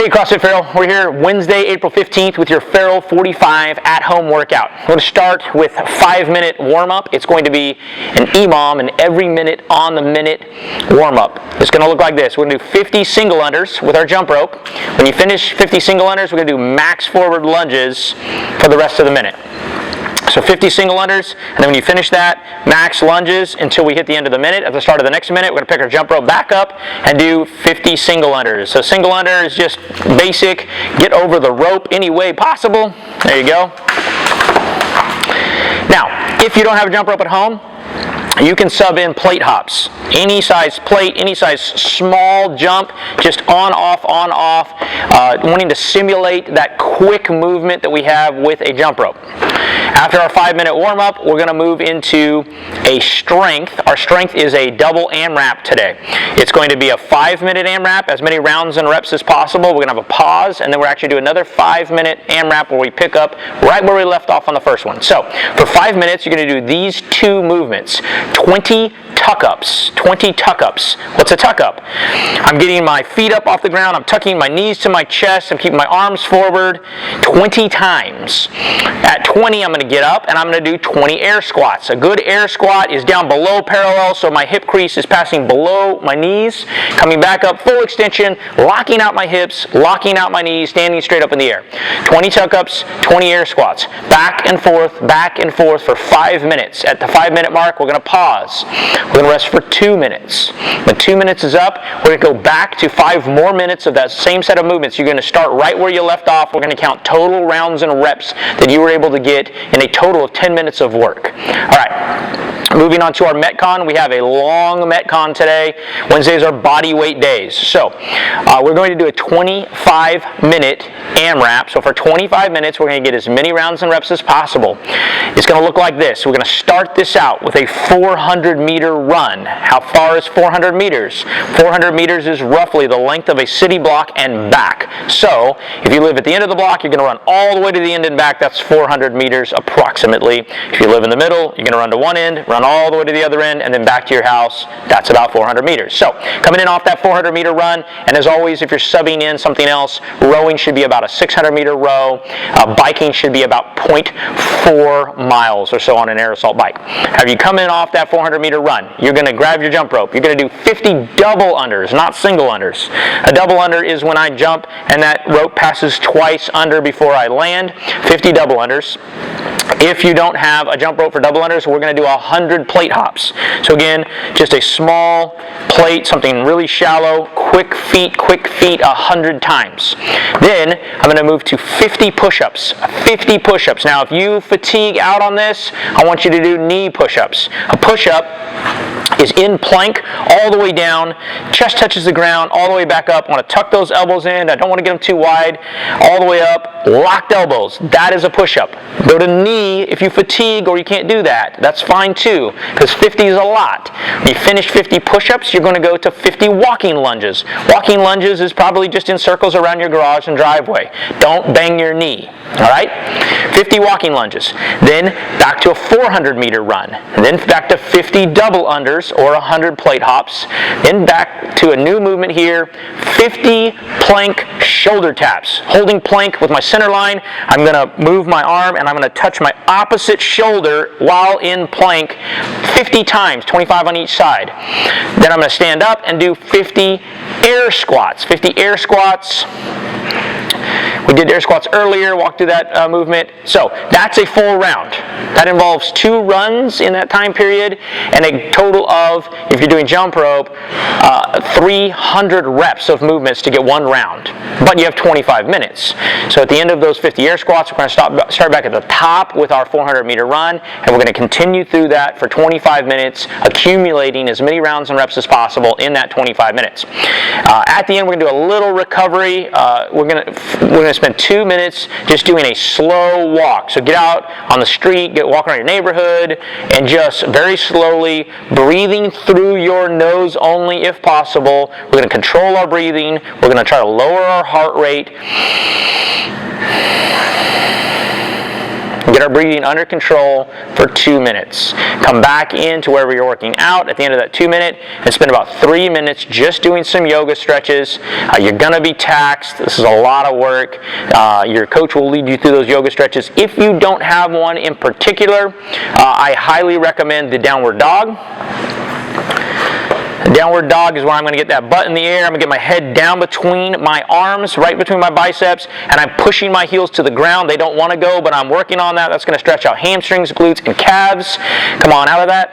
Hey CrossFit Feral, we're here Wednesday, April 15th with your Feral 45 at-home workout. We're going to start with a 5-minute warm-up. It's going to be an EMOM, an every minute on the minute warm-up. It's going to look like this. We're going to do 50 single unders with our jump rope. When you finish 50 single unders, we're going to do max forward lunges for the rest of the minute. So 50 single unders, and then when you finish that, max lunges until we hit the end of the minute. At the start of the next minute, we're going to pick our jump rope back up and do 50 single unders. So single under is just basic, get over the rope any way possible. There you go. Now, if you don't have a jump rope at home, you can sub in plate hops. Any size plate, any size small jump, just on, off, wanting to simulate that quick movement that we have with a jump rope. After our 5-minute warm-up, we're going to move into a strength. Our strength is a double AMRAP today. It's going to be a 5-minute AMRAP, as many rounds and reps as possible. We're going to have a pause, and then we're actually do another 5-minute AMRAP where we pick up right where we left off on the first one. So for 5 minutes, you're going to do these two movements. 20 tuck-ups. 20 tuck-ups. What's a tuck-up? I'm getting my feet up off the ground. I'm tucking my knees to my chest. I'm keeping my arms forward 20 times. At 20, I'm going to get up and I'm going to do 20 air squats. A good air squat is down below parallel, so my hip crease is passing below my knees. Coming back up, full extension, locking out my hips, locking out my knees, standing straight up in the air. 20 tuck-ups, 20 air squats. Back and forth for 5 minutes. At the 5-minute mark, we're going to pause. We're going to rest for 2 minutes. When 2 minutes is up, we're going to go back to 5 more minutes of that same set of movements. You're going to start right where you left off. We're going to count total rounds and reps that you were able to get in a total of 10 minutes of work. All right. Moving on to our Metcon, we have a long Metcon today. Wednesdays are body weight days. So we're going to do a 25-minute AMRAP. So for 25 minutes, we're going to get as many rounds and reps as possible. It's going to look like this. We're going to start this out with a 400-meter run. How far is 400 meters? 400 meters is roughly the length of a city block and back. So if you live at the end of the block, you're going to run all the way to the end and back. That's 400 meters approximately. If you live in the middle, you're going to run to one end, run all the way to the other end, and then back to your house. That's about 400 meters. So coming in off that 400-meter run, and as always, if you're subbing in something else, rowing should be about a 600-meter row. Biking should be about 0.4 miles or so on an air assault bike. Have you come in off that 400-meter run, you're going to grab your jump rope. You're going to do 50 double unders, not single unders. A double under is when I jump and that rope passes twice under before I land. 50 double unders. If you don't have a jump rope for double unders, we're going to do 100 plate hops. So again, just a small plate, something really shallow, quick feet, 100 times. Then I'm going to move to 50 push-ups. 50 push-ups. Now if you fatigue out on this, I want you to do knee push-ups. A push-up is in plank all the way down, chest touches the ground, all the way back up. I want to tuck those elbows in. I don't want to get them too wide. All the way up, locked elbows. That is a push-up. Go to knee if you fatigue or you can't do that. That's fine too, because 50 is a lot. When you finish 50 push-ups, you're going to go to 50 walking lunges. Walking lunges is probably just in circles around your garage and driveway. Don't bang your knee. All right? 50 walking lunges. Then back to a 400-meter run. And then back to 50 double unders or 100 plate hops. Then back to a new movement here, 50 plank shoulder taps. Holding plank with my center line, I'm going to move my arm and I'm going to touch my opposite shoulder while in plank 50 times, 25 on each side. Then I'm going to stand up and do 50 air squats. 50 air squats. We did air squats earlier, walked through that movement. So that's a full round. That involves 2 runs in that time period and a total of, if you're doing jump rope, 300 reps of movements to get 1 round. But you have 25 minutes. So at the end of those 50 air squats, we're going to start back at the top with our 400-meter run, and we're going to continue through that for 25 minutes, accumulating as many rounds and reps as possible in that 25 minutes. At the end, we're going to do a little recovery. We're going to spend 2 minutes just doing a slow walk. So get out on the street, walk around your neighborhood, and just very slowly breathing through your nose only if possible. We're going to control our breathing. We're going to try to lower our heart rate. Get our breathing under control for 2 minutes. Come back into wherever you're working out at the end of that 2 minute and spend about 3 minutes just doing some yoga stretches. You're going to be taxed. This is a lot of work. Your coach will lead you through those yoga stretches. If you don't have one in particular, I highly recommend the downward dog. The downward dog is where I'm going to get that butt in the air. I'm going to get my head down between my arms, right between my biceps, and I'm pushing my heels to the ground. They don't want to go, but I'm working on that. That's going to stretch out hamstrings, glutes, and calves. Come on out of that.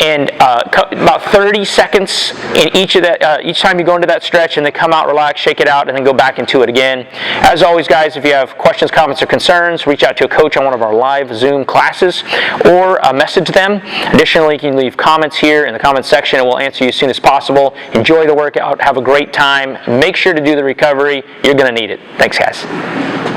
And about 30 seconds in each time you go into that stretch, and then come out, relax, shake it out, and then go back into it again. As always, guys, if you have questions, comments, or concerns, reach out to a coach on one of our live Zoom classes or message them. Additionally, you can leave comments here in the comments section, and we'll answer you as soon as possible. Enjoy the workout. Have a great time. Make sure to do the recovery. You're going to need it. Thanks, guys.